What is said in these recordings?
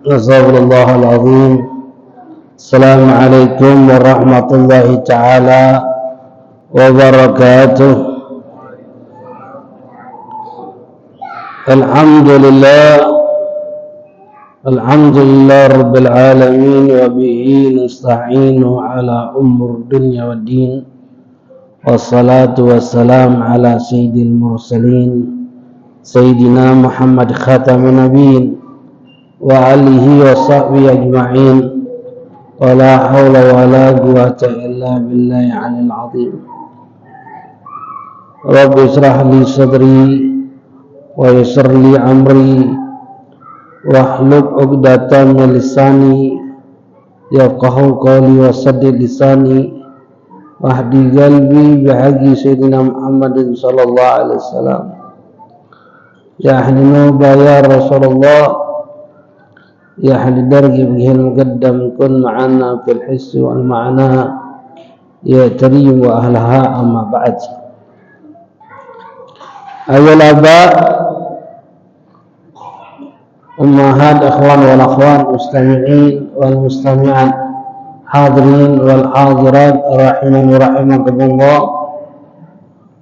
Nasallallahu al-azim. Assalamualaikum warahmatullahi ta'ala wabarakatuh. Alhamdulillah rabbil alamin wa bihi nasta'inu ala umur dunya wad din. Wassalatu wassalam ala sayyidil mursalin sayyidina Muhammad khatamin nabiyyin wa alihi wa sahbihi ajma'in. Wa la hawla wa la quwwata illa billahi 'alil 'azim. Rabbi israh li sadri wa yassir li amri wahlul 'uqdatam min lisani yafqahu qawli wa saddid lisani wahdi qalbi bihaqqi sayyidina Muhammadin sallallahu alaihi wasallam. Ya ahli ya Rasulullah, ya ahli dargi bihil muqaddam kun ma'ana fil hissi wal ma'na ya tarim wa ahlaha amma ba'd. Ayol aba ummahat akhwan wal akhwan mustami'in wal mustami'at hadirin wal hadirat rahiman wa rahimakumullah.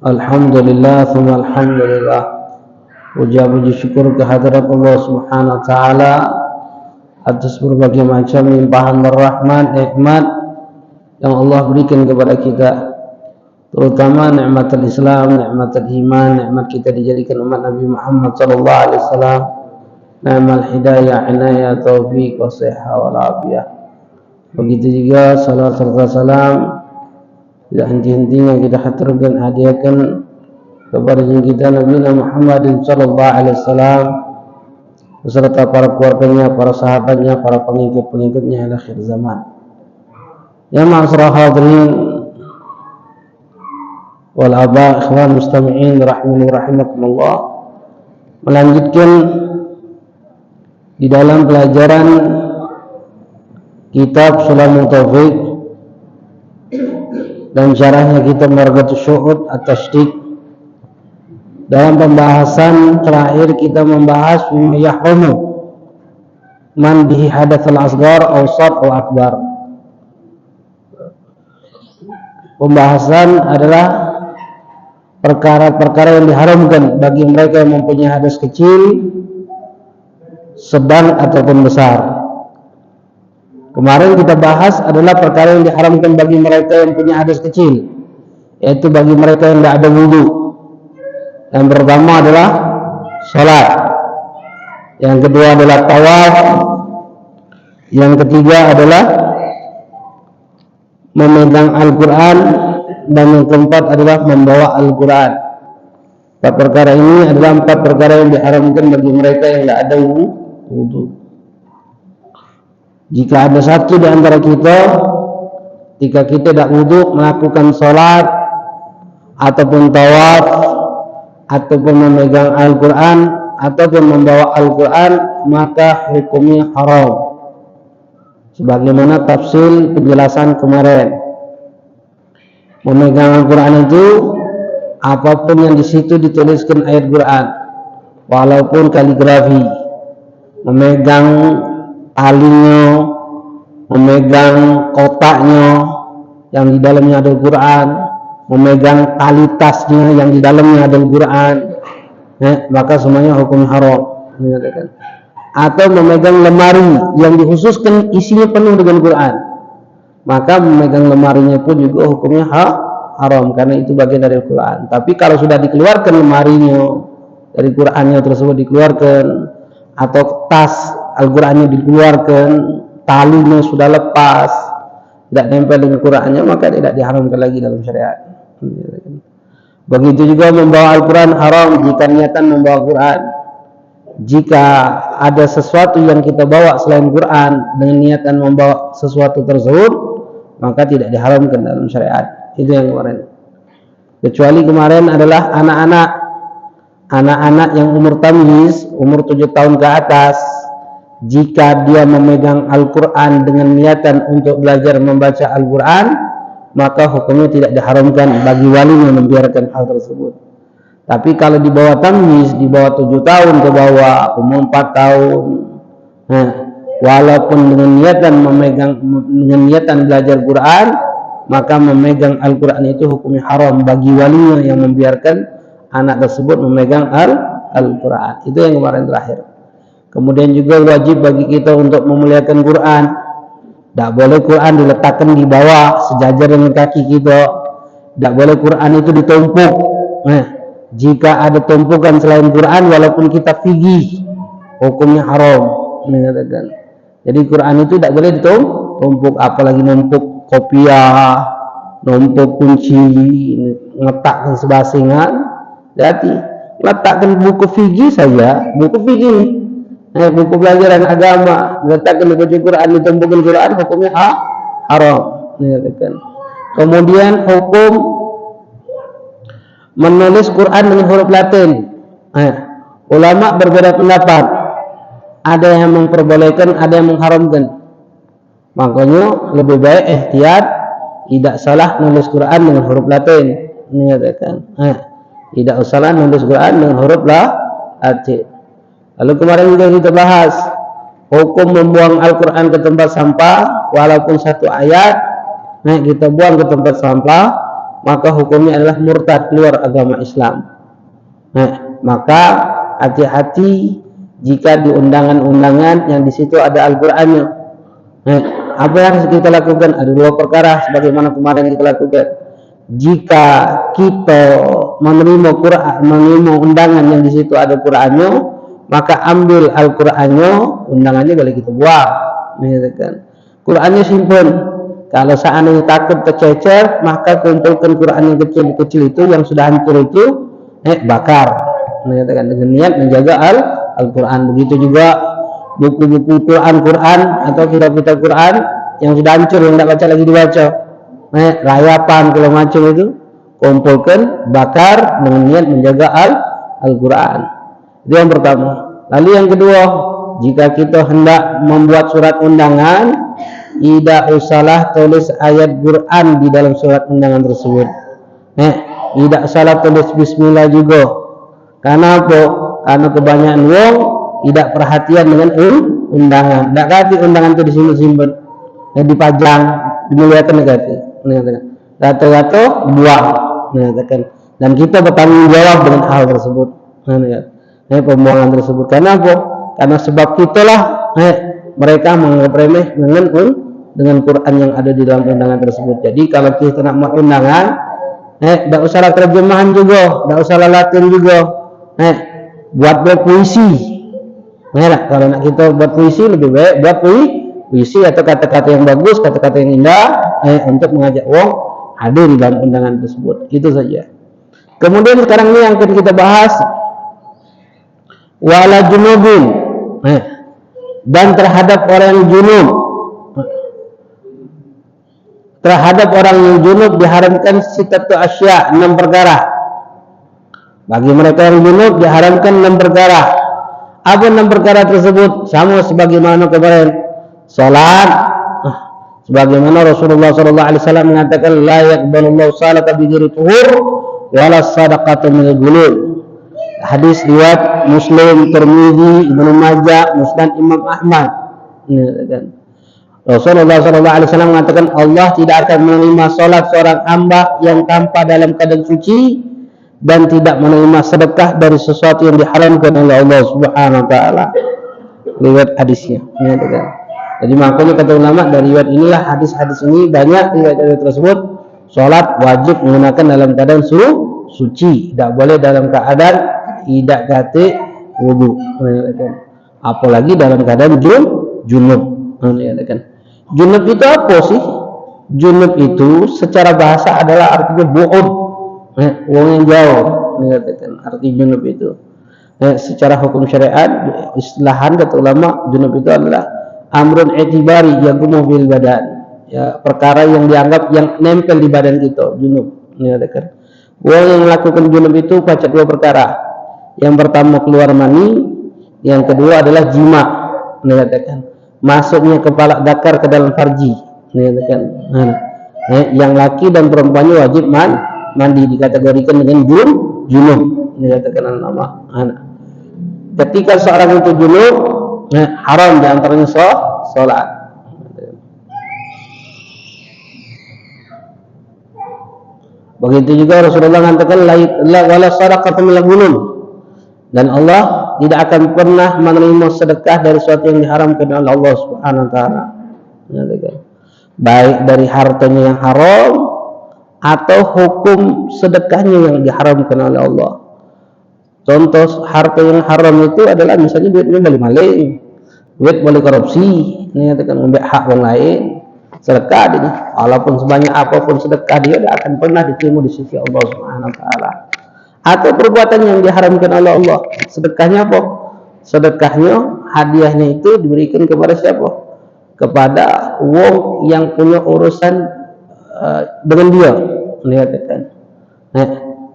Alhamdulillah thumma alhamdulillah. Puji syukur kehadirat Allah Subhanahu wa taala atas berbagai macam limpahan rahmat nikmat yang Allah berikan kepada kita, terutama nikmatul Islam, nikmatul iman, nikmat kita dijadikan umat Nabi Muhammad sallallahu alaihi wasallam, nikmat hidayah, inayah, taufik, wasihah wal afiyah. Begitu juga salawat serta salam tidak henti-hentinya kita haturkan, hadiahkan kepada kita Nabi Muhammad sallallahu alaihi wasallam beserta para keluarganya, para sahabatnya, para pengikut-pengikutnya hingga akhir zaman. Ya ma'asyiral hadirin wal aba ikhwan mustami'in rahimani rahimakumullah. Melanjutkan di dalam pelajaran kitab Sulamul Taufiq dan syarahnya kitab Margatus Syuhud at-Tasdiq. Dalam pembahasan terakhir kita membahas yahrumu man bihi hadatsul asghar awsat wa akbar. Pembahasan adalah perkara-perkara yang diharamkan bagi mereka yang mempunyai hadas kecil, sedang ataupun besar. Kemarin kita bahas adalah perkara yang diharamkan bagi mereka yang punya hadas kecil, yaitu bagi mereka yang tidak ada wudu. Yang pertama adalah salat, yang kedua adalah tawaf, yang ketiga adalah memegang Al-Quran, dan yang keempat adalah membawa Al-Quran. Empat perkara ini adalah empat perkara yang diharamkan bagi mereka yang tidak ada wudu. Jika ada satu di antara kita, jika kita tidak wudu melakukan salat ataupun tawaf ataupun memegang Al-Quran ataupun membawa Al-Quran, maka hukumnya haram. Sebagaimana tafsir penjelasan kemarin, memegang Al-Quran itu apapun yang di situ dituliskan ayat Quran, walaupun kaligrafi, memegang talinya, memegang kotaknya yang di dalamnya ada Al-Quran, memegang tali tasnya yang di dalamnya ada Al-Quran, maka semuanya hukum haram. Atau memegang lemari yang dikhususkan isinya penuh dengan Quran, maka memegang lemarinya pun juga hukumnya haram, karena itu bagian dari Al-Quran. Tapi kalau sudah dikeluarkan lemarinya dari Qurannya tersebut dikeluarkan, atau tas Al-Qurannya dikeluarkan, talinya sudah lepas, tidak nempel dengan Qurannya, maka tidak diharamkan lagi dalam syariat. Begitu juga membawa Al-Quran haram jika niatan membawa Quran. Jika ada sesuatu yang kita bawa selain Quran dengan niatan membawa sesuatu tersebut, maka tidak diharamkan dalam syariat. Itu yang kemarin. Kecuali kemarin adalah anak-anak yang umur tamyiz, umur 7 tahun ke atas, jika dia memegang Al-Quran dengan niatan untuk belajar membaca Al-Quran, maka hukumnya tidak diharamkan bagi walinya membiarkan hal tersebut. Tapi kalau di bawah tamyiz, di bawah 7 tahun ke bawah, umur 4 tahun, walaupun dengan niatan belajar Quran, maka memegang Al-Quran itu hukumnya haram bagi walinya yang membiarkan anak tersebut memegang Al-Quran. Itu yang kemarin terakhir. Kemudian juga wajib bagi kita untuk memuliakan Quran. Tidak boleh Quran diletakkan di bawah sejajar dengan kaki kita. Tidak boleh Quran itu ditumpuk. Jika ada tumpukan selain Quran, walaupun kita figih, hukumnya haram. Jadi Quran itu tidak boleh ditumpuk, apalagi numpuk kopiah, numpuk kunci, letakkan sebasingan. Jadi letakkan buku fikih saja, buku fikih, buku pelajaran agama, letakkan di baju Quran, ditumpukin Quran, hukumnya haram. Kemudian hukum menulis Quran dengan huruf Latin. Ulama berbeda pendapat. Ada yang memperbolehkan, ada yang mengharamkan. Makanya lebih baik ihtiyat, tidak salah nulis Quran dengan huruf Latin. Tidak salah nulis Quran dengan huruf Latin. Lalu kemarin juga kita bahas hukum membuang Al-Quran ke tempat sampah, walaupun satu ayat, kita buang ke tempat sampah, maka hukumnya adalah murtad, keluar agama Islam. Maka hati-hati jika di undangan-undangan yang di situ ada Al-Qur'annya. Apa yang harus kita lakukan? Ada dua perkara sebagaimana kemarin kita lakukan. Jika kita menerima Quran, menerima undangan yang di situ ada Qur'annya, maka ambil Al-Qur'annya, undangannya boleh kita buang. Qur'annya simpen. Kalau seandainya takut tercecer, maka kumpulkan Quran yang kecil-kecil itu yang sudah hancur itu, bakar. Dengan niat menjaga Al-Quran. Begitu juga buku-buku Quran atau kitab-kitab Quran yang sudah hancur, yang tidak baca lagi dibaca, layapan kalau macam itu, kumpulkan, bakar dengan niat menjaga Al-Quran. Itu yang pertama. Lalu yang kedua, jika kita hendak membuat surat undangan, tidak usahlah tulis ayat Quran di dalam surat undangan tersebut. Tidak salah tulis bismillah juga. Karena apa? Karena kebanyakan wong tidak perhatian dengan undangan. Tidak kati undangan itu disimpan, dipajang, dimuliakan negatif. Gato-gato buang. Dan kita bertanggung jawab dengan hal tersebut. Pembuangan tersebut. Karena apa? Karena sebab kitalah mereka menganggap remeh dengan Quran yang ada di dalam undangan tersebut. Jadi kalau kita nak buat undangan, tidak usah terjemahan juga, tidak usah Latin juga, buat puisi. Kalau nak kita buat puisi, lebih baik buat puisi atau kata-kata yang bagus, kata-kata yang indah, untuk mengajak wong hadir di dalam undangan tersebut. Itu saja. Kemudian sekarang ini yang kita bahas, wala junubin, dan terhadap orang yang junub. Terhadap orang yang junub diharamkan sitatu asya, 6 perkara. Bagi mereka yang junub diharamkan 6 perkara. Apa 6 perkara tersebut? Sama sebagaimana kemarin salat, sebagaimana Rasulullah SAW mengatakan la yaqbalullahu salata bi ghairi tuhur wala sadaqata min al-ghulul. Hadis riwayat Muslim, Tirmidzi, Ibnu Majah, Musnad Imam Ahmad. Rasulullah SAW mengatakan Allah tidak akan menerima salat seorang hamba yang tanpa dalam keadaan suci, dan tidak menerima sedekah dari sesuatu yang diharamkan oleh Allah Subhanahu wa taala. Riwayat hadisnya. Jadi makanya kata ulama, dari riwayat inilah hadis-hadis ini banyak riwayat tersebut salat wajib menggunakan dalam keadaan suci, tidak boleh dalam keadaan tidak kate wudu. Apalagi dalam keadaan junub. Junub itu apa sih? Junub itu secara bahasa adalah artinya bu'ud, wong yang jauh. Arti junub itu secara hukum syariat, istilahan kata ulama, junub itu adalah amrun i'tibari yaqumu bil badan, perkara yang dianggap yang nempel di badan kita, junub. Wong yang melakukan junub itu baca 2 perkara. Yang pertama keluar mani, yang kedua adalah jima. Masuknya kepala dakar ke dalam farji. Yang laki dan perempuannya wajib mandi, dikategorikan dengan junub. Dikatakan nama. Ketika seorang itu junub, haram di antaranya salat. Begitu juga Rasulullah mengatakan wala sadaqatu minal ghulul, dan Allah tidak akan pernah menerima sedekah dari sesuatu yang diharamkan oleh Allah Subhanahu wa taala. Baik dari hartanya yang haram atau hukum sedekahnya yang diharamkan oleh Allah. Contoh harta yang haram itu adalah misalnya duitnya boleh maling, duit boleh korupsi, ini katakan mengambil hak orang lain. Sedekah ini, walaupun sebanyak apapun sedekah dia tidak akan pernah diterima di sisi Allah Subhanahu wa taala. Atau perbuatan yang diharamkan oleh Allah. Sedekahnya apa? Sedekahnya, hadiahnya itu diberikan kepada siapa? Kepada wong yang punya urusan dengan dia, ini katakan.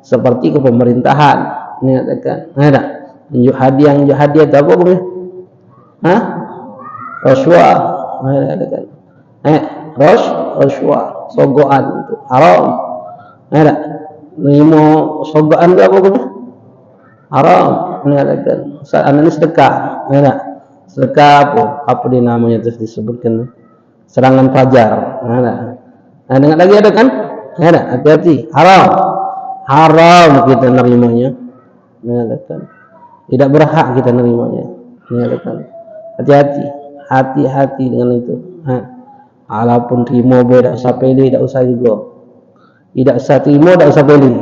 Seperti ke pemerintahan, ini katakan. Ada unjuk hadiah itu apa punya? Rasuah, ini katakan. Rasuah, sogoan itu haram. Ada nimo sogoan itu apa punya? Haram, ini katakan. Saat ini sedekah, ada sedekah apa di namanya terus disebutkan serangan fajar. Nah, dengar lagi ada kan? Ada, hati-hati, haram kita nerimanya. Mengatakan tidak berhak kita nerimanya. Mengatakan hati-hati dengan itu. Walaupun terima tidak usah pilih, tidak usah juga. Tidak usah terima, tidak usah pilih.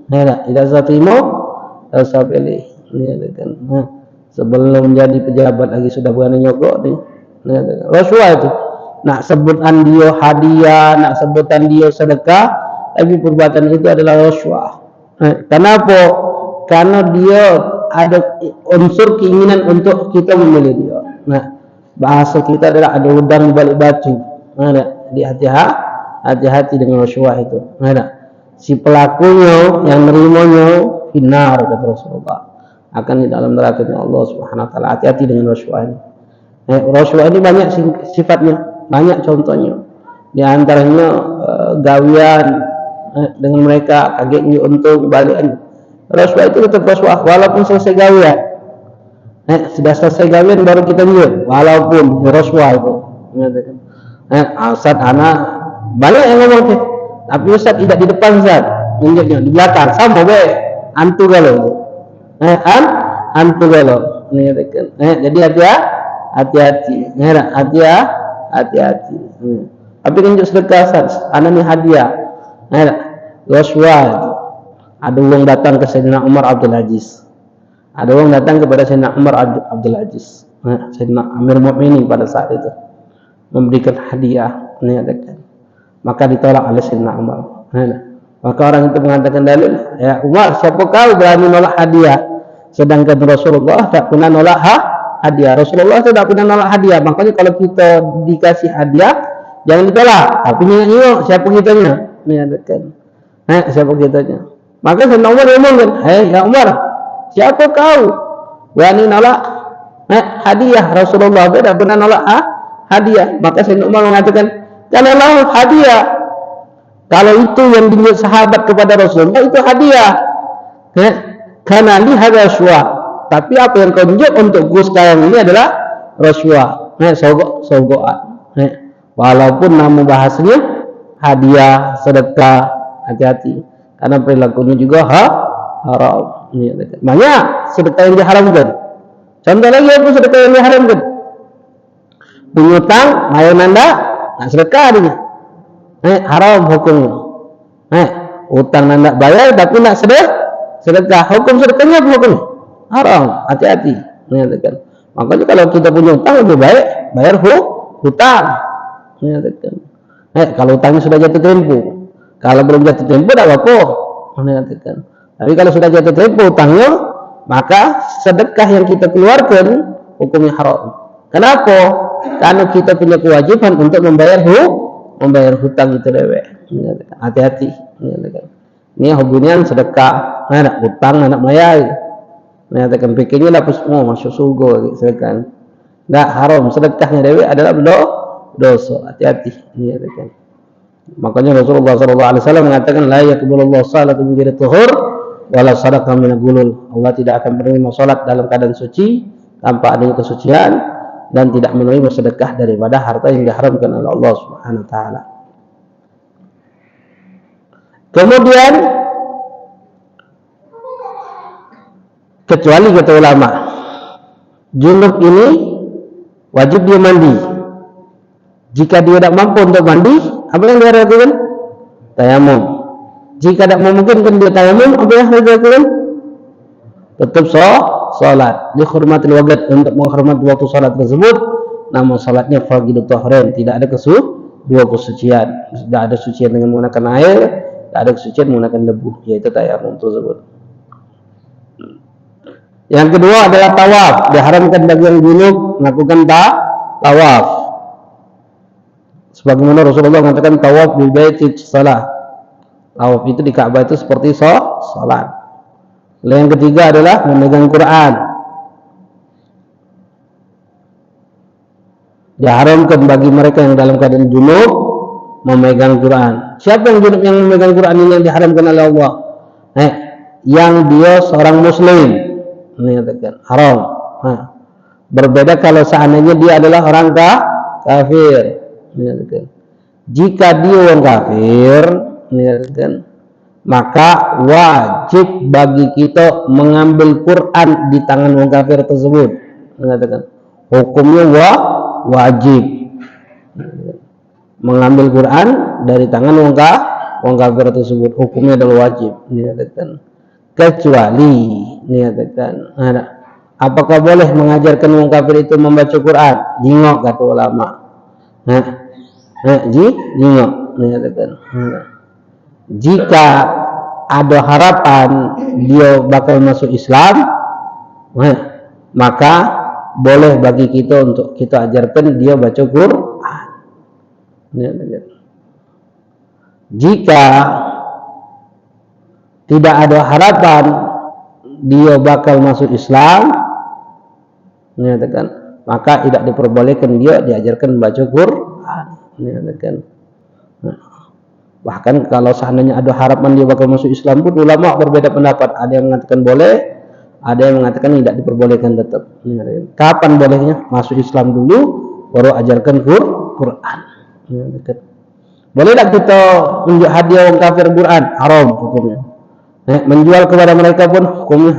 Tidak usah terima, tidak usah pilih. Mengatakan sebelum jadi pejabat lagi sudah berani nyogok nih. Rasuah itu. Nak sebutan dia hadiah, nak sebutan dia sedekah, tapi perbuatan itu adalah rasuah. Kenapa? Karena dia ada unsur keinginan untuk kita memilih dia. Nah, bahasa kita adalah ada udang di balik batu. Di hati-hati dengan rasuah itu. Si pelakunya yang nerimanya finnar, kata Rasulullah, akan di dalam neraka Allah Subhanahu wa taala. Hati-hati dengan rasuah ini. Rasuah ini banyak sifatnya. Banyak contohnya, di antaranya gawian dengan mereka kagetnya untung balikan. Rasuah itu tetap rasuah walaupun selesai gawian. Sudah selesai gawian baru kita lihat walaupun rasuah itu. Ustaz anak banyak yang ngomong tapi Ustaz tidak di depan Ustaz, injaknya di belakang sama be antu galau. Antu galau. Jadi hati-hati. Hati-hati. Tapi kan juga sedekah anak ni hadiah. Rasuah. Ada orang datang ke Sayyidina Umar Abdul Aziz. Ada orang datang kepada Sayyidina Umar Abdul Aziz. Sayyidina Amir Mu'minin pada saat itu memberikan hadiah. Maka ditolak oleh Sayyidina Umar. Maka orang itu mengatakan dalil, ya Umar, siapa kau berani nolak hadiah? Sedangkan Rasulullah tak pernah nolak hadiah. Rasulullah tidak pernah nolak hadiah. Makanya kalau kita dikasih hadiah jangan ditolak. Tapi ingat siapa kitanya? Siapa kitanya? Maka Sayyidina Umar ngomong, ya Umar, siapa kau berani nolak hadiah? Rasulullah tidak pernah nolak hadiah. Maka Sayyidina Umar mengatakan, janganlah hadiah. Kalau itu yang dibuat sahabat kepada Rasulullah itu hadiah. Karena li hada syuah. Tapi apa yang kau tunjuk untuk Gus sekarang ini adalah rasuah, sogokan. Walaupun nama bahasanya hadiah, sedekah, hati-hati. Karena perilakunya juga haram. Banyak sedekah yang diharamkan. Contoh lagi apa sedekah yang diharamkan? Piutang, bayar nanda, sedekah dia. Haram hukumnya. Utang nanda bayar tapi nak sedekah. Hukum sedekahnya apa hukumnya? Haram, hati-hati. Makanya kalau kita punya hutang lebih baik bayar hutang. Kalau hutangnya sudah jatuh tempo, kalau belum jatuh tempo tidak apa-apa. Tapi kalau sudah jatuh tempo hutangnya, maka sedekah yang kita keluarkan hukumnya haram. Kenapa? Karena kita punya kewajiban untuk membayar hutang itu dewek. Hati-hati. Ini hubungan sedekah, hutang anak bayar. Menyatakan pikirnya lah semua masuk surga sedekah. Enggak haram, sedekahnya dewi adalah dosa. Hati-hati. Makanya Rasulullah SAW mengatakan la yaqbalullahu salatan min ghairi tuhur wala sadaqah min ghulul. Allah tidak akan menerima salat dalam keadaan suci tanpa adanya kesucian dan tidak menerima sedekah daripada harta yang diharamkan oleh Allah Subhanahu wa taala. Kemudian kecuali kata ulama, junub ini wajib dia mandi. Jika dia tidak mampu untuk mandi, apa yang dia lakukan? Tayamum. Jika tidak memungkinkan dia tayamum, apa yang dia lakukan? Tetap salat. Dihormati waqt, untuk menghormati waktu salat tersebut, namun salatnya fardhu tahrain, tidak ada dua kesucian. Tidak ada sucian dengan menggunakan air, tidak ada kesucian menggunakan debu, yaitu tayamum tersebut. Yang kedua adalah tawaf. Diharamkan bagi yang junub melakukan tawaf. Sebagaimana Rasulullah mengatakan tawaf di bait salah. Tawaf itu di Ka'bah itu seperti salat. Lalu yang ketiga adalah memegang Quran. Diharamkan bagi mereka yang dalam keadaan junub memegang Quran. Siapa yang junub yang memegang Quran ini yang diharamkan oleh Allah? Yang dia seorang muslim. Ini katakan haram. Berbeda kalau seandainya dia adalah orang kafir. Ini katakan. Jika dia orang kafir, ini katakan, maka wajib bagi kita mengambil Quran di tangan orang kafir tersebut. Ini katakan. Hukumnya wajib mengambil Quran dari tangan orang kafir tersebut. Hukumnya adalah wajib. Ini katakan. Kecuali niatkan, apakah boleh mengajarkan orang kafir itu membaca Quran? Jingok kata ulama. Jingok niatkan. Jika ada harapan dia bakal masuk Islam, maka boleh bagi kita untuk kita ajarkan dia baca Quran. Jika tidak ada harapan dia bakal masuk Islam, menyatakan, maka tidak diperbolehkan dia diajarkan membaca Quran. Menyatakan. Bahkan kalau seandainya ada harapan dia bakal masuk Islam pun ulama berbeda pendapat. Ada yang mengatakan boleh, ada yang mengatakan tidak diperbolehkan tetap. Kapan bolehnya? Masuk Islam dulu, baru ajarkan Quran. Boleh tak kita menunjuk hadiah orang kafir Quran? Haram hukumnya. Menjual kepada mereka pun hukumnya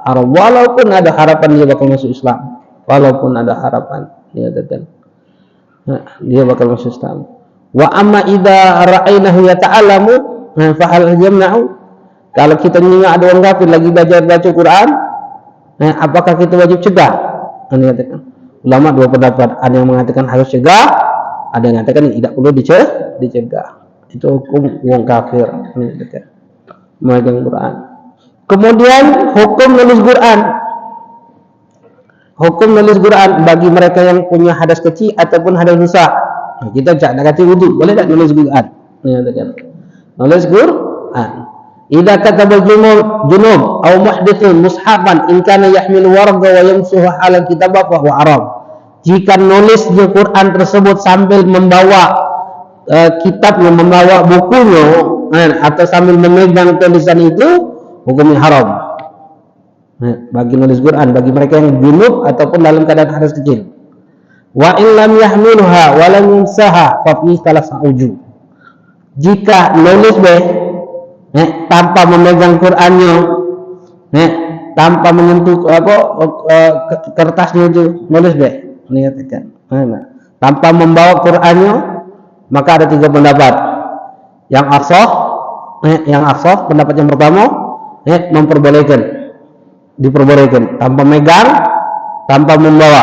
haram, walaupun ada harapan dia bakal masuk Islam, walaupun ada harapan dia bakal masuk Islam. Wa amma idza ra'aynahu yata'allamu fa hal jamna'u, kalau kita mendengar ada orang kafir lagi belajar baca Quran, apakah kita wajib cegah? Ini katakan ulama dua pendapat, ada yang mengatakan harus cegah, ada yang mengatakan tidak perlu dicegah. Itu hukum orang kafir. Ini katakan memegang Quran. Kemudian hukum menulis Quran. Hukum menulis Quran bagi mereka yang punya hadas kecil ataupun hadas besar. Kita tak nak kata wudu, boleh tak menulis Quran? Menulis Quran. Idza kataba junub aw muhdithun mushafan in kana yahmil warqa wa yamsuhu ala kitabah fa huwa haram. Jika nulis di Quran tersebut sambil membawa kitab yang membawa bukunya, atau sambil memegang tulisan itu, hukumnya haram. Bagi nulis Quran bagi mereka yang junub ataupun dalam keadaan hadas kecil. Wa in lam yahmilha wa lam yumsaha fa fi salasa'uju. Jika nulis tanpa memegang Qurannya, tanpa menyentuh kertasnya itu, nulis niatkan. Tanpa membawa Qurannya, maka ada tiga pendapat. Yang asah, pendapat yang pertama, diperbolehkan tanpa megang, tanpa membawa,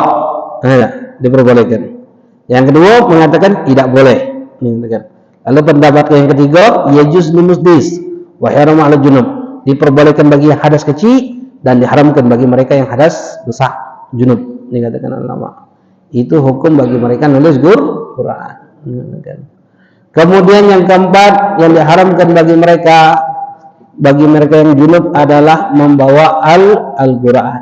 diperbolehkan. Yang kedua mengatakan tidak boleh. Lalu pendapat yang ketiga, yajuz limusdis wa haram 'ala junub, diperbolehkan bagi yang hadas kecil dan diharamkan bagi mereka yang hadas besar, junub. Dikatakan ulama. Itu hukum bagi mereka nulis Quran. Kemudian yang keempat yang diharamkan bagi mereka yang junub adalah membawa Al-Quran.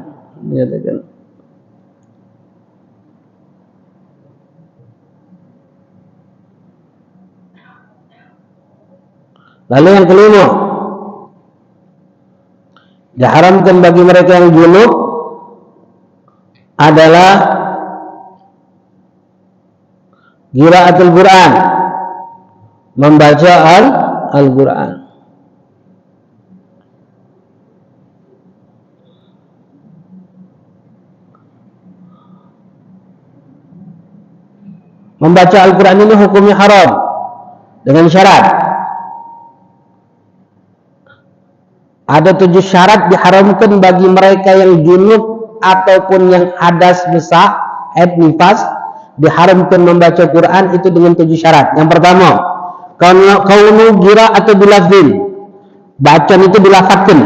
Lalu yang kelima, diharamkan bagi mereka yang junub adalah Qiraatul Quran, membaca Al-Quran. Membaca Al-Quran ini hukumnya haram dengan syarat. Ada 7 syarat diharamkan bagi mereka yang junub ataupun yang hadas besar, haid nifas, diharamkan membaca Quran itu dengan 7 syarat. Yang pertama, kaunu qira'atu bilafzin, bacaan itu dilafatkan.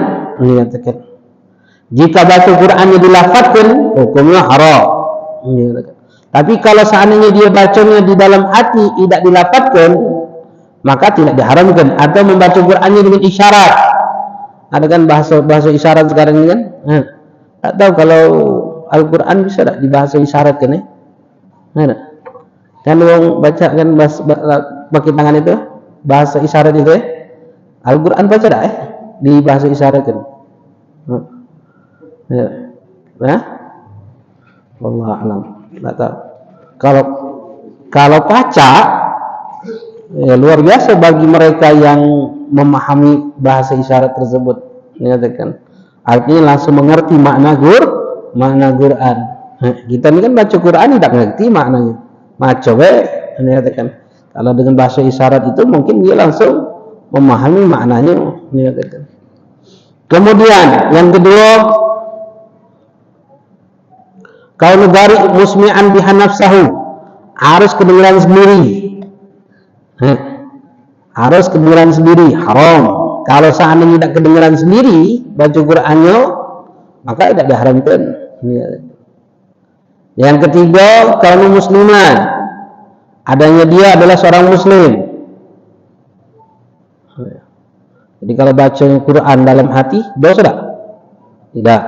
Jika baca Qurannya dilafatkan, hukumnya haram. Tapi kalau seandainya dia bacanya di dalam hati tidak dilafatkan, maka tidak diharamkan. Atau membaca Qurannya dengan isyarat. Ada kan bahasa isyarat sekarang ini kan? Tak tahu kalau Al-Quran bisa tak dibahasa isyarat kan? Ada. Kan orang baca kan pakai tangan itu bahasa isyarat itu Al-Quran baca tak di bahasa isyarat kan? Wallahu a'lam. Tak tahu. Kalau baca luar biasa bagi mereka yang memahami bahasa isyarat tersebut, menyatakan artinya langsung mengerti makna Quran. Kita ini kan baca Quran tidak mengerti maknanya, menyatakan kalau dengan bahasa isyarat itu mungkin dia langsung memahami maknanya, menyatakan. Kemudian yang kedua, kalau dari musmi'an biha nafsahu, harus kedengaran sendiri. Harus kedengaran sendiri, haram. Kalau seandainya tidak kedengaran sendiri baca Qur'annya, maka tidak diharamkan. Yang ketiga, kalau musliman, adanya dia adalah seorang muslim. Jadi kalau baca Quran dalam hati, dosa tak? Tidak.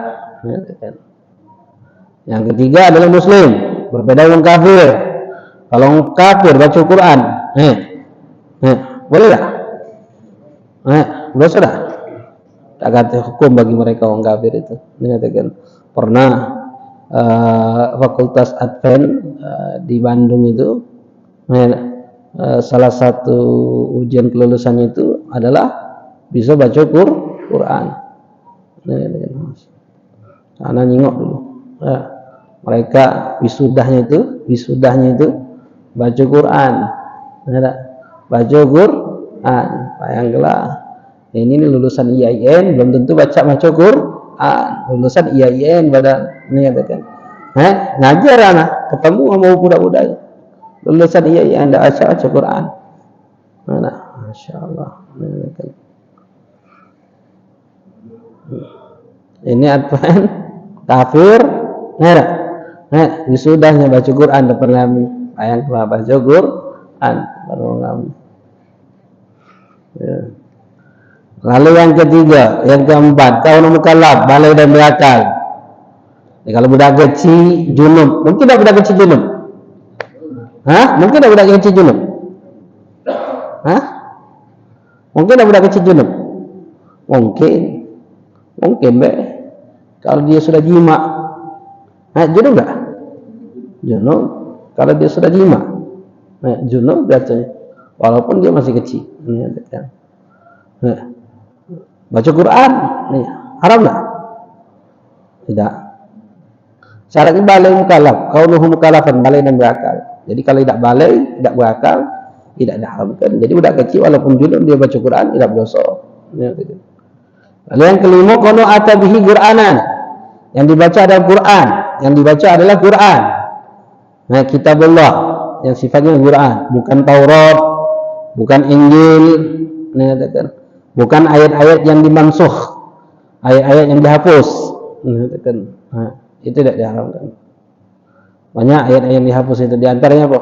Yang ketiga adalah muslim, berbeda dengan kafir. Kalau kafir baca Quran, boleh tak? Dosa tak? Tak kata hukum bagi mereka orang kafir itu. Menyatakan pernah Fakultas Advent di Bandung itu, salah satu ujian kelulusannya itu adalah bisa baca Quran. Karena nyingok dulu. Mereka wisudahnya itu baca Quran. Baca Quran. Bayangkanlah, ini lulusan IAIN belum tentu baca Quran. Lulusan IAIN pada menyatakan, ngajar anak ketemu sama budak-budak lulusan IAIN tidak baca Quran. Masya Allah. Ini Advent kafir, wisudahnya baca Quran depan kami. Bayangkanlah baca Quran baru kami. Lalu yang ketiga, yang keempat, kaum mukallaf, balai dan berakal. Kalau budak kecil junub, mungkin tak budak kecil junub? Mungkin tak budak kecil junub? Mungkin tak budak kecil junub? Mungkin baik. Kalau dia sudah jima, junub tak? Junub. Kalau dia sudah jima, junub biasanya. Walaupun dia masih kecil. Baca Quran, haram tak? Tidak. Syaratnya balai mukallaf, kaunuhu mukallafan, balai dan berakal. Jadi kalau tidak balai, tidak berakal, tidak diharamkan. Jadi budak kecil walaupun junub dia baca Quran tidak berdosa. Lalu yang kelima, kono atabihi Qur'anan, yang dibaca adalah Quran, yang dibaca adalah Quran. Kitabullah yang sifatnya Quran, bukan Taurat, bukan Injil, bukan ayat-ayat yang dimansuh, ayat-ayat yang dihapus. Itu tidak diharamkan. Banyak ayat-ayat yang dihapus itu, di antaranya apa?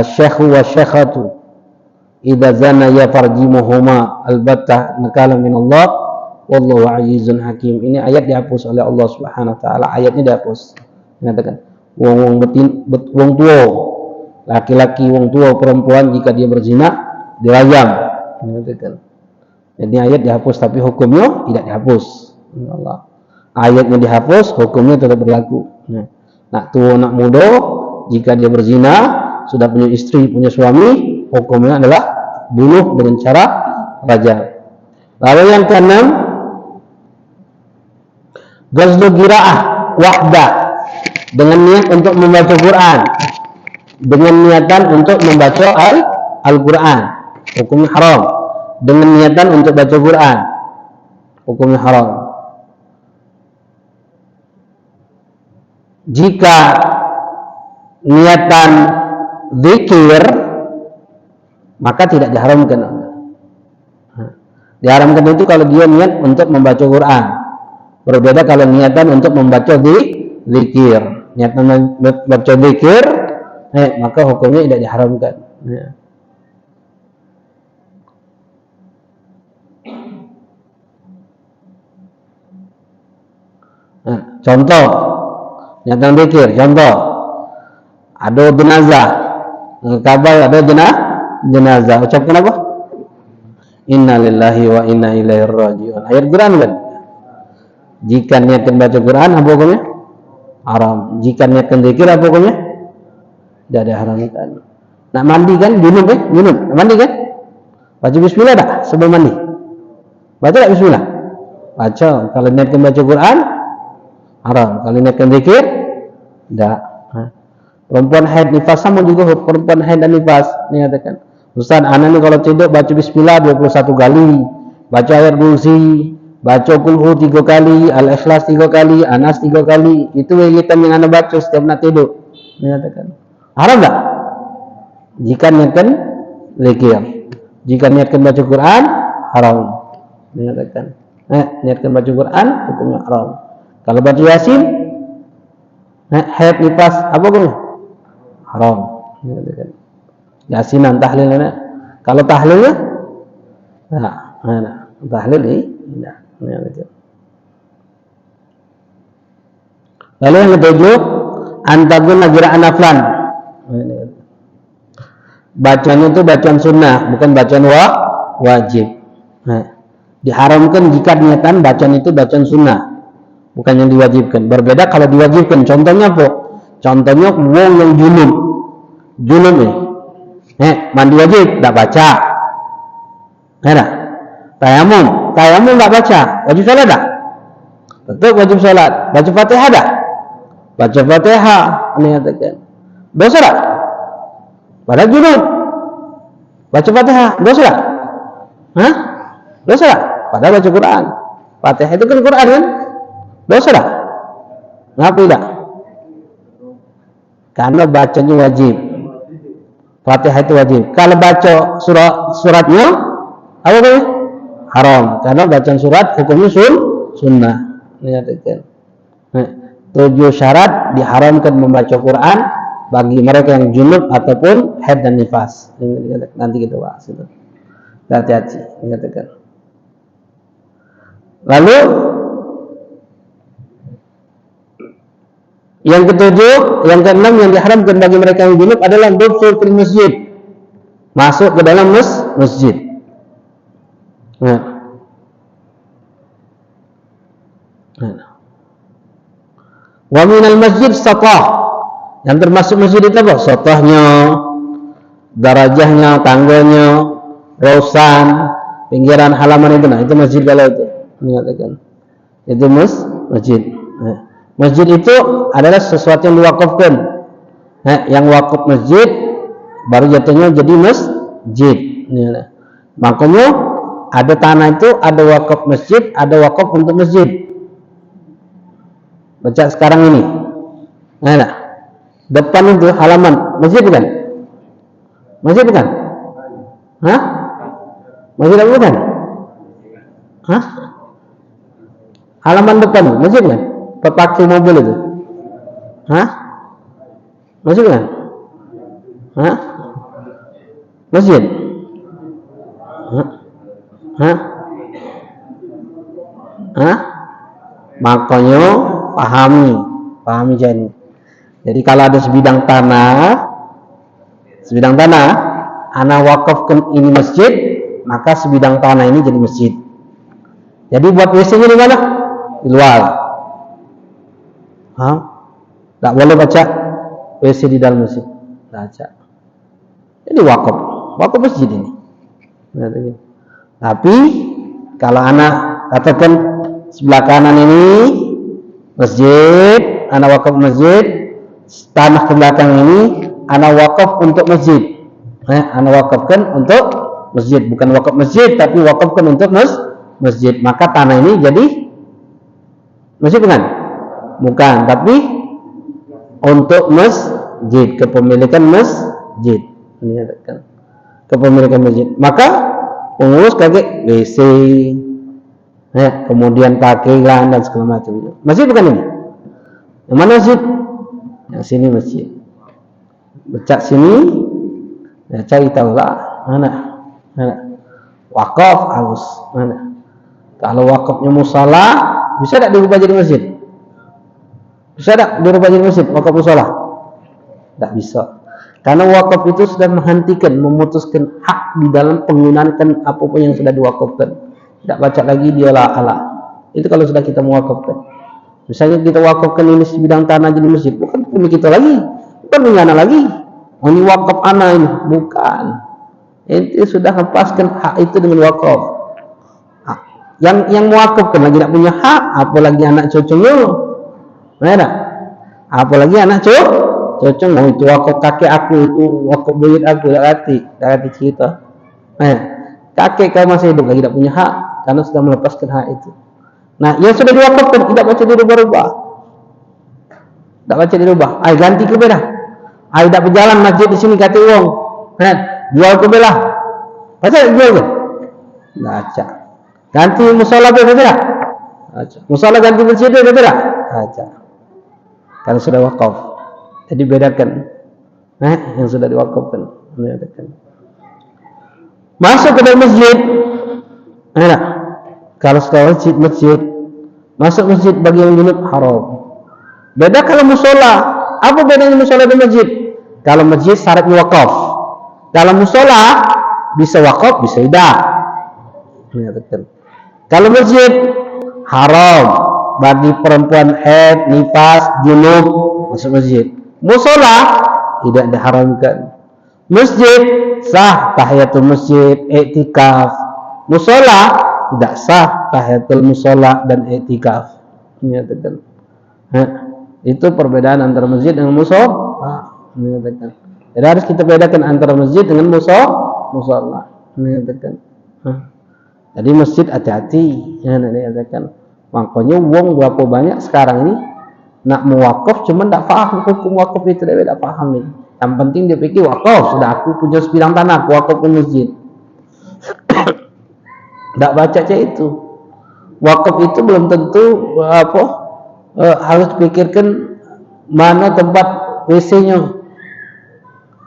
Asy-syaikhu wasy-syaikhatu idza zana ya farjimuhuma albattah nakalan min Allah wallahu azizun hakim. Ini ayat dihapus oleh Allah Subhanahu wa taala, ayatnya dihapus. Mengatakan wong tua, laki-laki, wong tua, perempuan jika dia berzina dirajam. Mengatakan. Jadi ayat dihapus tapi hukumnya tidak dihapus. Allah. Ayatnya dihapus, hukumnya tetap berlaku. Nak tua, nak muda, jika dia berzina, sudah punya istri, punya suami, hukumnya adalah bunuh dengan cara rajam. Lalu yang keenam, ghazlu qiraah wahdah, dengan niat untuk membaca Quran, dengan niatan untuk membaca Al-Quran, hukumnya haram. Dengan niatan untuk baca Quran, hukumnya haram. Jika niatan zikir, maka tidak diharamkan. Diharamkan itu kalau dia niat untuk membaca Quran. Berbeda kalau niatan untuk membaca zikir. Niatan membaca zikir, maka hukumnya tidak diharamkan. Contoh, niatan zikir. Contoh, ada jenazah, kabar ada jenazah. Ucapkan apa? Inna lillahi wa inna ilaihi raji'un. Ayat Quran kan? Jika niatkan baca Quran, apa hukumnya? Haram. Jika niatkan zikir, apa hukumnya? Tidak diharamkan. Nak mandi kan? Junub junub. Mandi kan? Baca bismillah tak sebelum mandi? Baca tak bismillah? Baca. Kalau niatkan baca Quran, haram. Kalau niatkan zikir, tidak. Perempuan haid nifas sama juga perempuan haid dan nifas. Ini katakan, Ustaz, anak ni kalau tidur baca bismillah 21 kali, baca ayat kursi, baca kulhu 3 kali, al-ikhlas 3 kali, anas 3 kali. Itu witan yang anak baca setiap nak tidur. Ini katakan, haram tak? Jika niatkan zikir. Jika niatkan baca Quran, haram. Ini katakan, niatkan baca Quran, hukumnya haram. Kalau baca Yasin, haid nifas, apa hukumnya? Haram. Ini katakan, Yasinan tahlilnya. Kalau tahlilnya, tahlil ini tidak. Lalu yang ketujuh, antaguna qira'an naflan. Bacaan itu bacaan sunnah, bukan bacaan wajib. Diharamkan jika niatan bacaan itu bacaan sunnah, bukan yang diwajibkan. Berbeda kalau diwajibkan. Contohnya apa? Contohnya wong yang junub ni. Mandi wajib tak baca. Tayamum tak baca. Wajib salat tak? Tetap wajib salat. Baca Fatihah tak? Baca Fatihah. Ini katakan, dosa tak? Padahal junub. Baca Fatihah, dosa tak? Dosa tak? Padahal baca Quran. Fatihah itu kan Quran kan? Dosa tak? Ngapa tidak? Karena bacanya wajib. Fatihah itu wajib. Kalau baca suratnya, apa hukumnya? Haram. Karena bacaan surat hukumnya sunnah. Ini 7 syarat diharamkan membaca Quran bagi mereka yang junub ataupun haid dan nifas. Nanti kita bahas itu. Hati-hati. Lalu yang ketujuh, yang keenam yang diharamkan bagi mereka yang junub adalah dukhul fil masjid. Masuk ke dalam masjid. Wa minal masjid satah. Yang termasuk masjid itu apa? Satahnya, darajahnya, tangganya, rosan, pinggiran halaman itu. Nah, itu masjid kalau itu. Mengatakan. Itu masjid. Masjid itu adalah sesuatu yang diwakafkan. Yang wakaf masjid baru jatuhnya jadi masjid. Makanya ada tanah itu ada wakaf masjid, ada wakaf untuk masjid. Baca sekarang ini. Depan itu halaman masjid bukan? Masjid bukan? Masjid apa bukan? Halaman depan masjid bukan? Pakai mobil itu. Masjid kan? Masjid. Makanya pahami jangan. Jadi kalau ada sebidang tanah, anak wakafkan ini masjid, maka sebidang tanah ini jadi masjid. Jadi buat WC-nya di mana? Di luar. Tak boleh baca WC di dalam masjid. Baca. Jadi wakaf masjid ini. Tapi kalau anak katakan sebelah kanan ini masjid, anak wakaf masjid, tanah ke belakang ini anak wakaf untuk masjid. Anak wakafkan untuk masjid, bukan wakaf masjid tapi wakafkan untuk masjid. Maka tanah ini jadi masjid bukan, tapi untuk masjid, kepemilikan masjid. Ini kan kepemilikan masjid. Maka pengurus pakai WC, kemudian pakaian dan segala macam. Masjid bukan ini. Yang mana masjid? Yang sini masjid. Becak sini, ya cari tahu lah mana. Wakaf harus mana. Kalau wakafnya musala, bisa tak dirubah jadi masjid? Bisa tak dirubah jadi masjid? Wakaf musala? Tak bisa. Karena wakaf itu sudah menghentikan, memutuskan hak di dalam penggunaan apapun yang sudah diwakafkan. Tidak baca lagi dia Allah. Itu kalau sudah kita mewakafkan. Misalnya kita wakafkan ini sebidang tanah jadi masjid, bukan punya kita lagi, bukan punya anak lagi. Oh, ini wakaf anak ini, bukan. Itu sudah lepaskan hak itu dengan wakaf. Yang mewakafkan lagi tidak punya hak, apalagi anak cucunya. Mana? Apalagi anak cucu, mau itu wakaf kakek aku, itu wakaf buyut aku, dah hati cerita. Kakek kau masih hidup lagi tidak punya hak karena sudah melepaskan hak itu. Nah, yang sudah diwakafkan tidak baca dirubah-rubah. Tak baca dirubah. Ay ganti ke beda. Ay tak berjalan masjid di sini kata uang. Jual ke beda. Baca jual ke? Baca. Ganti musola ke beda. Baca. Musola ganti masjid ke beda. Baca. Karena sudah wakaf. Jadi bedakan. Yang sudah diwakafkan. Bedakan. Masuk ke dalam masjid. Kalau sudah masjid, masuk masjid bagi yang junub haram. Beda kalau musola. Apa bedanya musola dan masjid? Kalau masjid syaratnya wakaf. Kalau musola bisa wakaf, bisa tidak. Kalau masjid haram bagi perempuan haid, nifas, junub masuk masjid. Musola tidak diharamkan. Masjid sah tahiyatul masjid, i'tikaf. Musola tidak sah tahiyatul musola dan i'tikaf. Menyatakan. Itu perbedaan antara masjid dengan musola. Menyatakan. Jadi harus kita bedakan antara masjid dengan musola. Menyatakan. Jadi masjid hati-hati. Menyatakan. Makanya uang berapa banyak sekarang ini nak mewakaf, cuma tak faham hukum wakaf itu, tidak faham nih. Yang penting dia pikir wakaf, sudah aku punya sebidang tanah, aku wakaf ke masjid. Tak baca itu. Wakaf itu belum tentu harus pikirkan mana tempat WC-nya.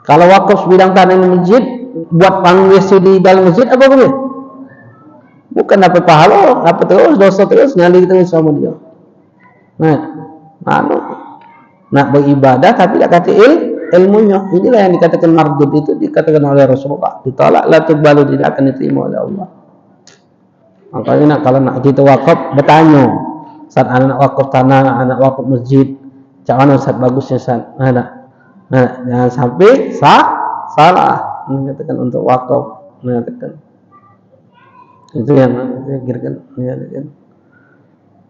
Kalau wakaf sebidang tanah di masjid, buat panggung WC di dalam masjid apa boleh? Bukan dapat pahala, dapat terus dosa terus ngalir terus sama dia. Nak beribadah tapi tak kata ilmunya. Inilah yang dikatakan mardud, itu dikatakan oleh Rasulullah. Ditolak la tuqbalu, tidak akan diterima oleh Allah. Makanya kalau nak kita wakaf, bertanya saat anak wakaf tanah, anak wakaf masjid, cak mana saat bagusnya saat jangan sampai salah mengatakan untuk wakaf, mengatakan itu yang pikirkan.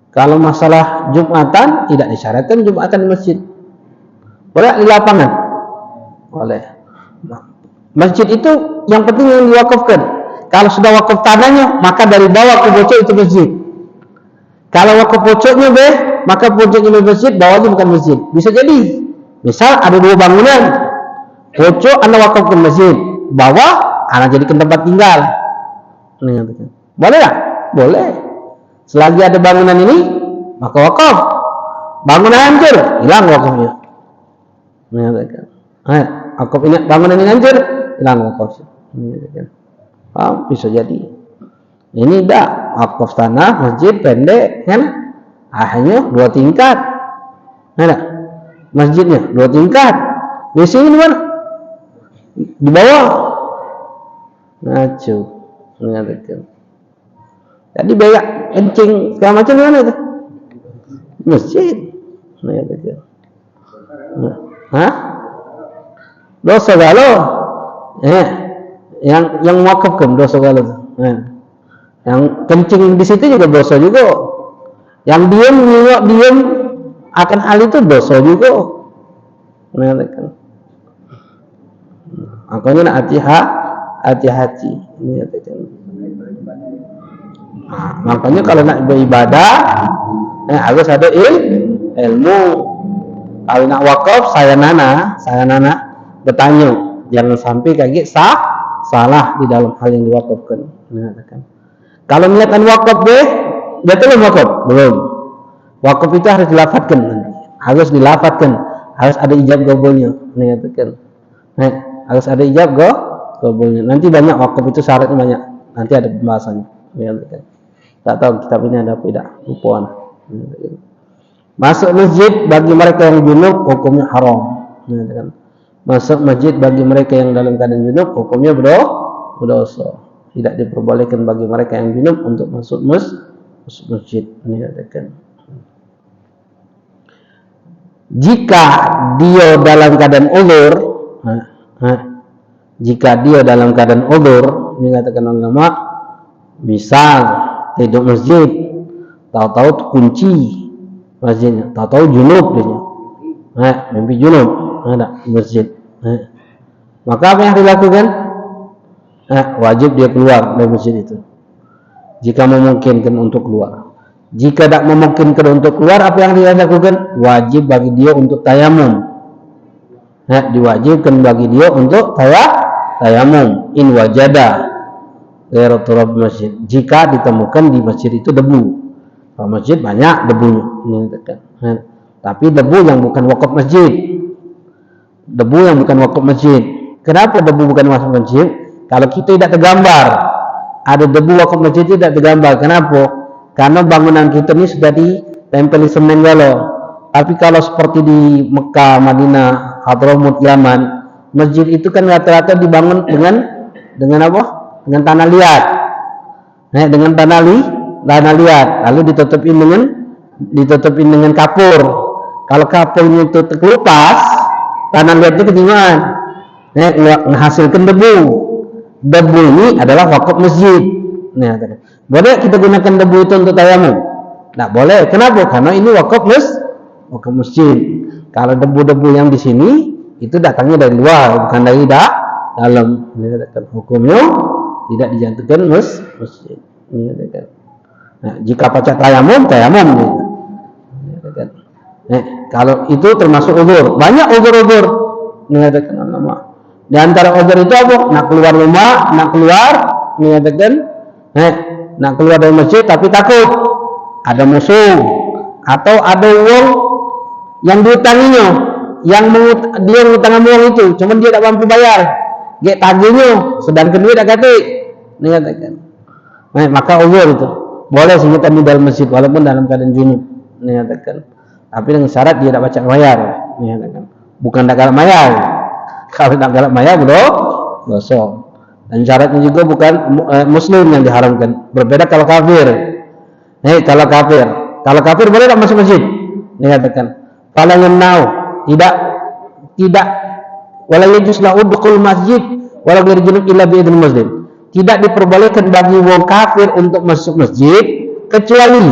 Kalau masalah Jumatan tidak disyaratkan Jumatan di masjid, boleh di lapangan, boleh. Masjid itu yang penting yang diwakafkan. Kalau sudah wakaf tanahnya, maka dari bawah ke pojok itu masjid. Kalau wakaf pojoknya maka pojoknya masjid, bawahnya bukan masjid. Bisa jadi, misal ada dua bangunan, pojok anda wakafkan masjid, bawah anda jadikan tempat tinggal. Boleh tak? Boleh. Selagi ada bangunan ini, maka wakaf. Bangunan hancur, hilang wakafnya. Wakaf ini, bangunan ini hancur, hilang wakafnya. Bisa jadi. Ini tidak wakaf tanah masjid pendek kan? Hanya 2 tingkat. Masjidnya 2 tingkat. Biasanya di mana? Di bawah. Ngaco. Jadi banyak kencing segala macam di mana itu? Masjid. Dosa galau. yang wakafkan dosa kalau tu. Yang kencing di situ juga dosa juga. Yang diam akan hal itu dosa juga. Mengatakan. Makanya nak hati-hati. Makanya kalau nak beribadah harus ada ilmu. Kalau nak wakaf saya nana bertanya, jangan sampai kaget salah di dalam hal yang diwakafkan. Mengatakan. Kalau niatan wakaf dia belum wakaf, belum. Wakaf itu harus dilafatkan nanti. Harus dilafatkan, harus ada ijab qabulnya. Mengatakan. Harus ada ijab qabulnya. Nanti banyak wakaf itu syaratnya banyak. Nanti ada pembahasannya. Mengatakan. Tak tahu kitab ini ada apa tidak, lupa. Masuk masjid bagi mereka yang junub hukumnya haram. Masuk masjid bagi mereka yang dalam keadaan junub hukumnya berdosa. Tidak diperbolehkan bagi mereka yang junub untuk masuk masjid. Ini katakan. Jika dia dalam keadaan uzur, jika dia dalam keadaan uzur, ini katakan ulama, misal tidur masjid, tahu-tahu kunci masjidnya, tahu-tahu junub dia, mimpi junub ada masjid, maka apa yang dilakukan? Wajib dia keluar dari masjid itu. Jika memungkinkan untuk keluar. Jika tak memungkinkan untuk keluar, apa yang dia lakukan? Wajib bagi dia untuk tayamum. Diwajibkan bagi dia untuk tayamum. In wajada ghairu turab masjid. Jika ditemukan di masjid itu debu. Masjid banyak debunya. Tapi debu yang bukan wakaf masjid. Debu yang bukan wakaf masjid. Kenapa debu bukan wakaf masjid? Kalau kita tidak tergambar, ada debu wakaf masjid tidak tergambar. Kenapa? Karena bangunan kita ini sudah ditempeli semen galau. Tapi kalau seperti di Mekah, Madinah, Hadramut, Yaman, masjid itu kan rata-rata dibangun dengan apa? Dengan tanah liat. Dengan tanah liat. Lalu ditutupin dengan kapur. Kalau kapurnya itu terkelupas, tanah liat itu ketinggalan. Menghasilkan debu. Debu ini adalah wakaf masjid. Boleh kita gunakan debu itu untuk tayamum? Tidak boleh. Kenapa? Karena ini wakaf masjid. Kalau debu-debu yang di sini itu datangnya dari luar, bukan dari dalam. Hukumnya tidak dijatuhkan masjid. Jika pacak tayamum. Kalau itu termasuk uzur. Banyak uzur-uzur. Mengatakan nama. Di antara uzur itu apa? Nak keluar rumah, nak keluar dari masjid tapi takut ada musuh atau ada uang yang diutanginya, yang dia ngutang uang itu, cuman dia tak mampu bayar, dia tagihnya, sedangkan dia tak katik. Mengatakan. Maka uzur itu boleh sebutan di dalam masjid walaupun dalam keadaan junub. Mengatakan. Tapi dengan syarat dia tak baca bayar. Mengatakan. Bukan tak galak bayar. Kalau tak galak bayar dosa. Dan syaratnya juga bukan muslim yang diharamkan. Berbeda kalau kafir. Kalau kafir boleh tak masuk masjid? Dikatakan. Fala yamna'u. Tidak. Wala yajuz lahu dukhul masjid wala ghairu junub illa bi idznil muslim. Tidak diperbolehkan bagi wong kafir untuk masuk masjid kecuali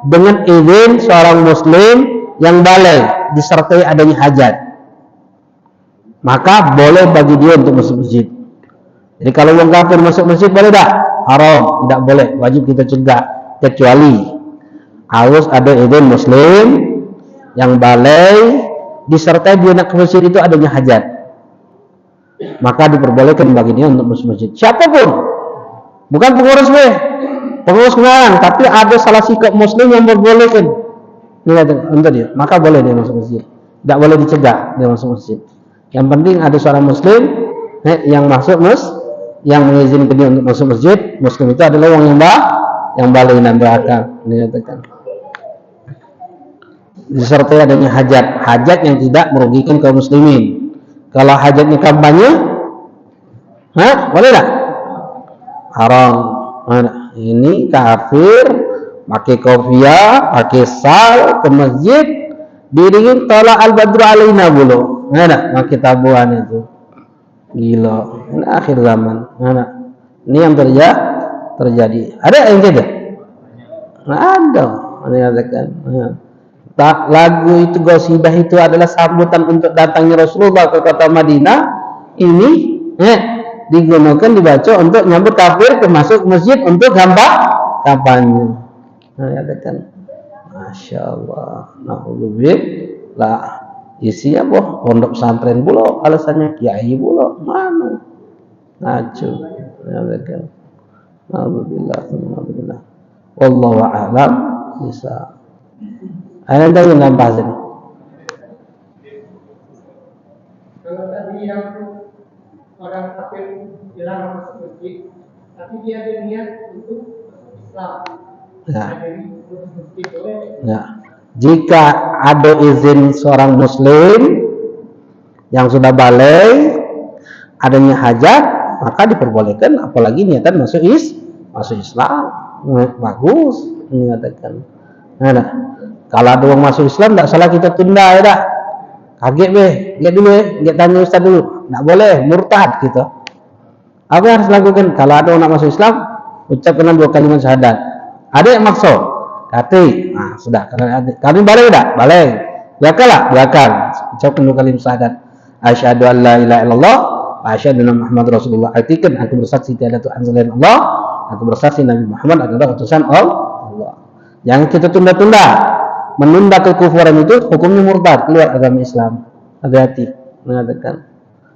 dengan izin seorang muslim yang balai disertai adanya hajat. Maka boleh bagi dia untuk masuk masjid. Jadi kalau orang kafir masuk masjid boleh tak? Haram, tidak boleh, wajib kita cegah. Kecuali harus ada izin muslim yang balai disertai dia nak ke masjid itu adanya hajat. Maka diperbolehkan bagi dia untuk masuk masjid. Siapapun, bukan pengurus kenalan, tapi ada salah sikap muslim yang membolehkan. Untuk dia, maka boleh dia masuk masjid. Tidak boleh dicegah dia masuk masjid. Yang penting ada seorang muslim yang masuk yang mengizinkan dia untuk masuk masjid. Muslim itu adalah orang yang balai dan berakal. Dikatakan. Disertai adanya hajat yang tidak merugikan kaum muslimin. Kalau hajatnya kampanye, boleh tak? Haram. Ini kafir, pakai kopiah, pakai sal ke masjid, diringin tolak al-badru alaina bulu. Pakai tabuhan itu. Gila, ini akhir zaman. Mana? Ini yang terjadi. Ada yang tidak? Nah, ada. Menyatakan. Tak lagu itu gosibah itu adalah sambutan untuk datangnya Rasulullah ke kota Madinah. Ini digunakan dibaca untuk nyambut kafir termasuk masjid untuk kampanye. Menyatakan. Masya Allah. Nah, isinya pondok pesantren pula, alasannya kiai pula, mana ngaco. Alhamdulillah. Wallahu a'lam bisa. Ada yang nampak ini. Kalau tadi yang orang kafir dilarang masuk masjid, tapi dia ada niat untuk Islam. Ya. Jika ada izin seorang muslim yang sudah balik, adanya hajat, maka diperbolehkan, apalagi niatan masuk Islam. Bagus menyatakan. Nah, kalau ada orang masuk Islam, tidak salah kita tunda ya dah. Kaget lihat dulu lihat tanya Ustaz dulu. Tidak boleh, murtad gitu. Apa yang harus lakukan? Kalau ada orang masuk Islam, ucapkan 2 kalimat syahadat. Ada yang maksud? Kati. Nah, sudah. Kami balik tidak? Balik. Belakang. Ucapkan 2 kalimat syahadat. Asyhadu an la ilaha illallah wa asyhadu anna Muhammadar Rasulullah. Artikan aku bersaksi tiada Tuhan selain Allah. Aku bersaksi Nabi Muhammad adalah utusan Allah. Jangan kita tunda-tunda. Menunda kekufuran itu hukumnya murtad, keluar agama Islam. Hati-hati mengatakan.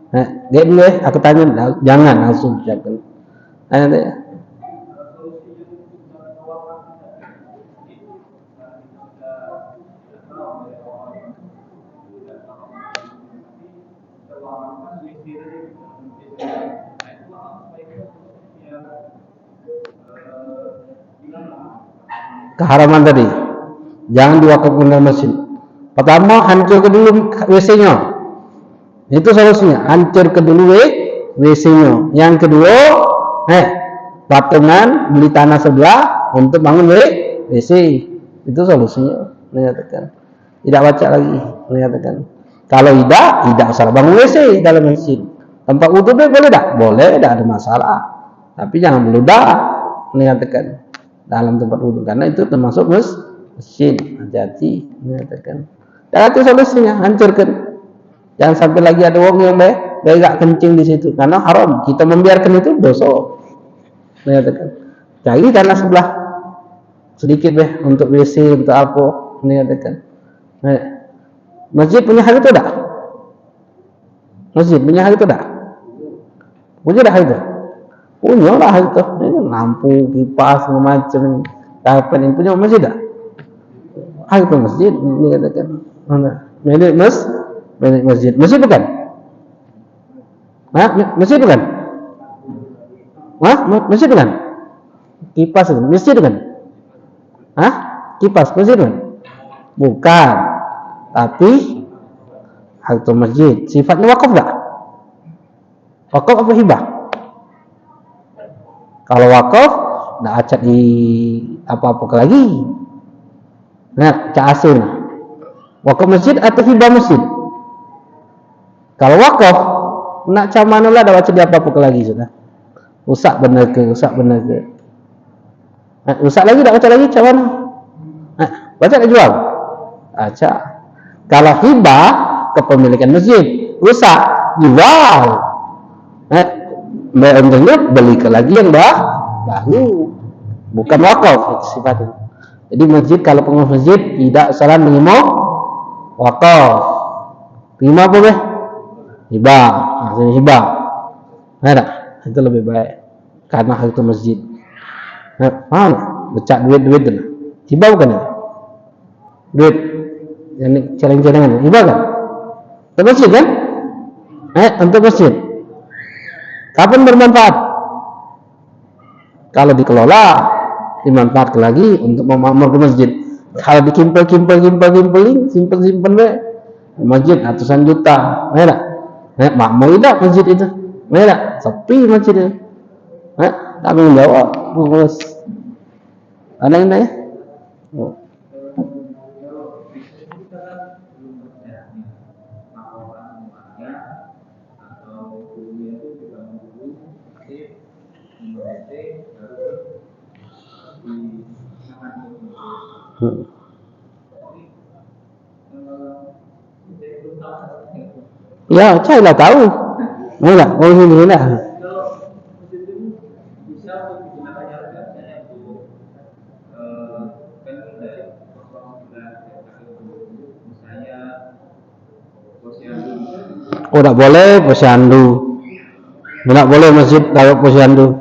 Nah, dia dulu aku tanya, jangan langsung ucapkan. Keharaman tadi, jangan diwakafkan dalam masjid. Pertama, hancurkan dulu WC-nya. Itu solusinya, hancurkan dulu WC-nya. Yang kedua, patungan beli tanah sebelah untuk bangun WC. Itu solusinya. Menyatakan. Tidak baca lagi. Menyatakan. Kalau tidak usah bangun WC dalam masjid. Tempat wudhu boleh tak? Boleh, tidak ada masalah. Tapi jangan meludah. Menyatakan. Dalam tempat wudhu, karena itu termasuk masjid. Hati-hati. Menyatakan. Dan itu solusinya, hancurkan. Jangan sampai lagi ada orang yang gak kencing di situ, karena haram. Kita membiarkan itu dosa. Menyatakan. Cari tanah sebelah sedikit untuk WC, untuk apa. Menyatakan. Masjid punya hak itu tak? Masjid punya hak itu tak? Punya hak itu? Punya lah hak itu. Ini lampu, kipas, macam kapan ini punya masjid tak? Hak itu masjid. Menyatakan. Milik masjid. Masjid bukan? Masjid bukan? Masjid bukan? Kipas itu. Masjid bukan? Kipas masjid bukan? Bukan. Tapi harta masjid sifatnya wakaf tak? Wakaf apa hibah? Kalau wakaf tak acak di apa-apa lagi. Nah, cak asin. Wakaf masjid atau hibah masjid? Kalau wakaf nak camano lah dah baca di apa-apa lagi sudah. Rusak benar ke. Rusak lagi tak baca lagi camano. Baca tak jual? Acak. Kalau hibah kepemilikan masjid, rusak, jual. Untungnya beli lagi yang baru, bukan wakaf sifatnya. Jadi masjid, kalau pengurus masjid tidak salah menerima wakaf. Terima apa hibah, maksudnya hibah. Itu lebih baik karena hal itu masjid. Mana? Becak duit tu. Hibah bukan ya? Duit yang celeng-celengan, hibah kan? Untuk masjid kan? Untuk masjid. Kapan bermanfaat? Kalau dikelola, dimanfaatkan lagi untuk memakmur ke masjid. Kalau dikimpel-kimpelin, simpen masjid ratusan juta, makmur tidak masjid itu, sepi masjid itu. Kami menjawab, bungkus. Ada yang tanya? Ya, saya lah tahu. Enggak, oh ini enggak. Oh, tak boleh posyandu. Enggak boleh masjid kalau posyandu.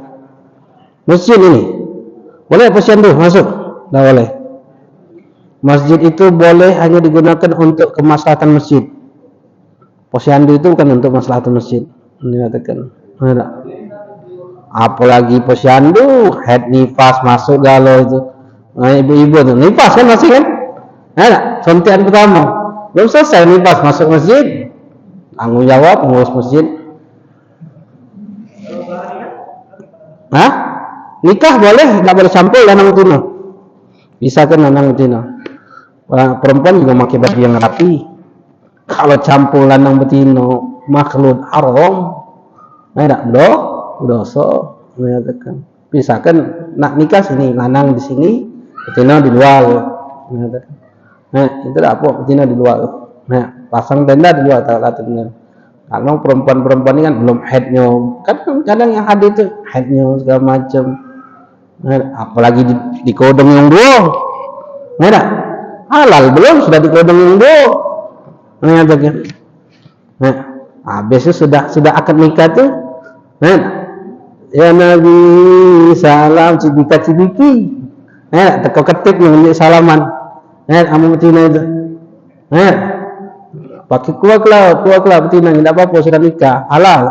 Masjid ini boleh posyandu masuk? Tak boleh. Masjid itu boleh hanya digunakan untuk kemaslahatan masjid. Posyandu itu bukan untuk maslahatan masjid. Dikatakan. Enggak. Apalagi posyandu, head nifas masuk galau itu. Nah, ibu-ibu tuh nifas kan masih kan? Enggak, suntian pertama. Belum selesai nifas masuk masjid. Tanggung jawab pengurus masjid. Hah? Nikah boleh, enggak boleh campur lanang betina. Bisa kan lanang betina. Perempuan juga pakai baju yang rapi. Kalau campur lanang betina makhluk haram. Enggak dosa menyatakan. Bisa kan nak nikah sini, lanang di sini, betina di luar. Menyatakan. Nah, itu dah apa betina di luar. Nah, pasang tenda di luar tak katanya. Kalau perempuan-perempuan ini kan belum headnya, kan kadang yang hadir itu headnya segala macam. Nah, apalagi di kodong yang dua, nah, halal belum sudah di kodong yang dua. Menyatakan. Nah, habisnya sudah akad nikah tuh. Nah, ya Nabi salam cibika-cibiki. Teko ketik yang salaman. Amu betina itu. Pakai kuak lah betina, tidak apa-apa sudah nikah, halal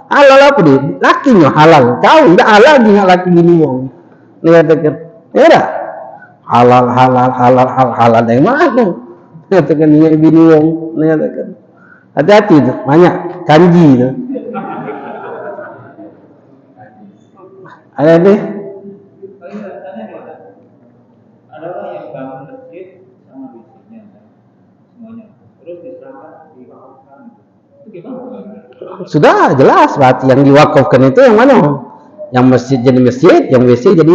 apa dia? Lakinya halal, kau tidak halal dia laki gini wong. Dia katakan, ya halal yang mana? Dia katakan dia bini wong. Dia katakan, hati-hati itu, banyak kanji itu. Ada nih. Ada orang yang bangun masjid sama bisnisnya semuanya, terus diserahkan diwakafkan. Itu gimana? Sudah jelas, berarti yang diwakafkan itu yang mana? Yang masjid jadi masjid, yang WC jadi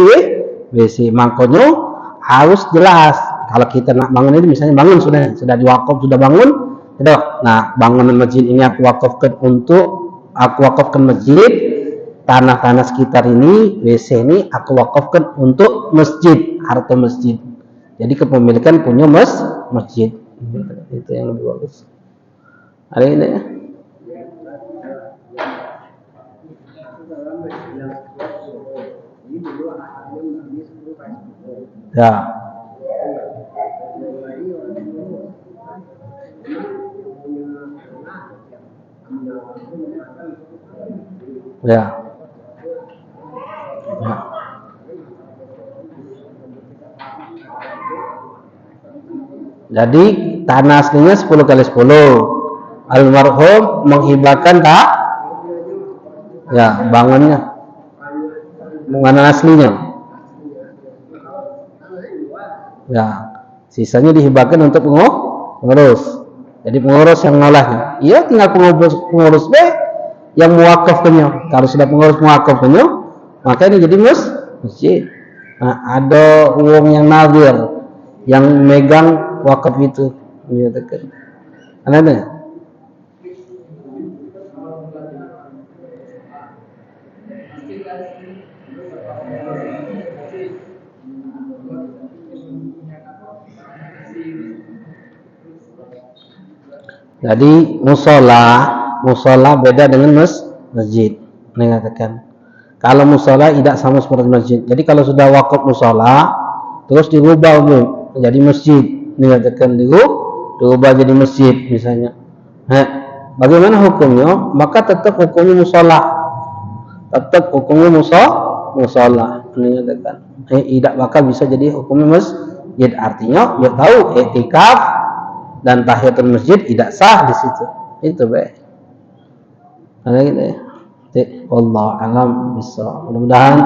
WC. Makanya harus jelas. Kalau kita nak bangun itu misalnya bangun sudah diwakaf, sudah bangun, sudah. Nah, bangunan masjid ini aku wakafkan masjid. Tanah-tanah sekitar ini, WC ini aku wakafkan untuk masjid, harta masjid. Jadi kepemilikan punya masjid. Itu yang lebih bagus. Ada ini ya. Ya. Ya. Jadi tanah aslinya 10 kali 10. Almarhum menghibahkan tak? Ya, bangunnya. Bangunan aslinya. Ya, sisanya dihibahkan untuk pengurus. Jadi pengurus yang ngolahnya. Iya, tinggal pengurus B yang muwakafkannya. Kalau sudah pengurus muwakafkannya, maka ini jadi masjid. Nah, ada uang yang nadir yang megang wakaf itu, menyatakan. Ada. Jadi musola beda dengan masjid. Mengatakan kalau musola tidak sama seperti masjid. Jadi kalau sudah wakaf musola, terus dirubah menjadi masjid. Mengatakan dirubah jadi masjid misalnya. Nah, bagaimana hukumnya? Maka tetap hukumnya musola. Tetap hukumnya musola. Mengatakan tidak bakal bisa jadi hukumnya masjid. Artinya dia tahu etikaf dan tahiyatul masjid tidak sah di situ. Itu baik. Ada gitu ya. Allah alam bisa. Mudah-mudahan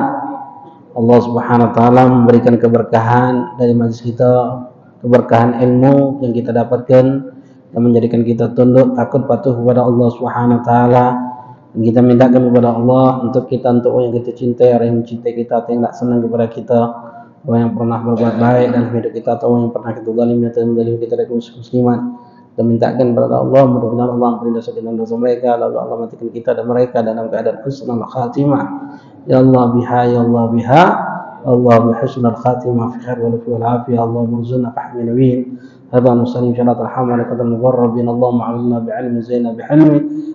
Allah Subhanahu wa taala memberikan keberkahan dari majlis kita, keberkahan ilmu yang kita dapatkan yang menjadikan kita tunduk takut patuh kepada Allah Subhanahu wa taala. Dan kita mintakan kepada Allah untuk kita, untuk yang kita cintai, orang yang mencintai kita, atau yang tidak senang kepada kita, orang yang pernah berbuat baik dalam hidup kita atau orang yang pernah kita zalimi atau menzalimi kita dari kaum musliman. Kita mintakan kepada Allah, mudah-mudahan Allah ampuni dosa kita dan dosa mereka, lalu Allah matikan kita dan mereka dalam keadaan husnul khatimah. Ya Allah biha, ya Allah biha, Allah bihusnul khatimah fi khair wal afiyah. Allah murzuqna fahmi nabiyin. هذا نصلي شرط الحملة المقربين اللهم علمنا بعلم زينا بحلم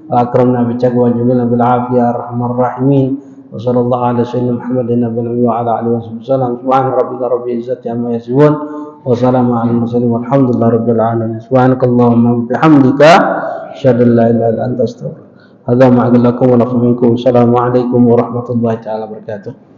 وأكرمنا بتقوى جميلنا بالعافية يا أرحم الراحمين وصلى الله على سيدنا محمد النبي الأمي وعلى آله وصحبه وسلم سبحان ربك رب العزة عما يصفون وسلام على المرسلين والحمد لله رب العالمين سبحانك اللهم وبحمدك أشهد أن لا إله إلا أنت أستغفرك هذا ما أقول لكم ولكم منكم السلام عليكم ورحمة الله تعالى وبركاته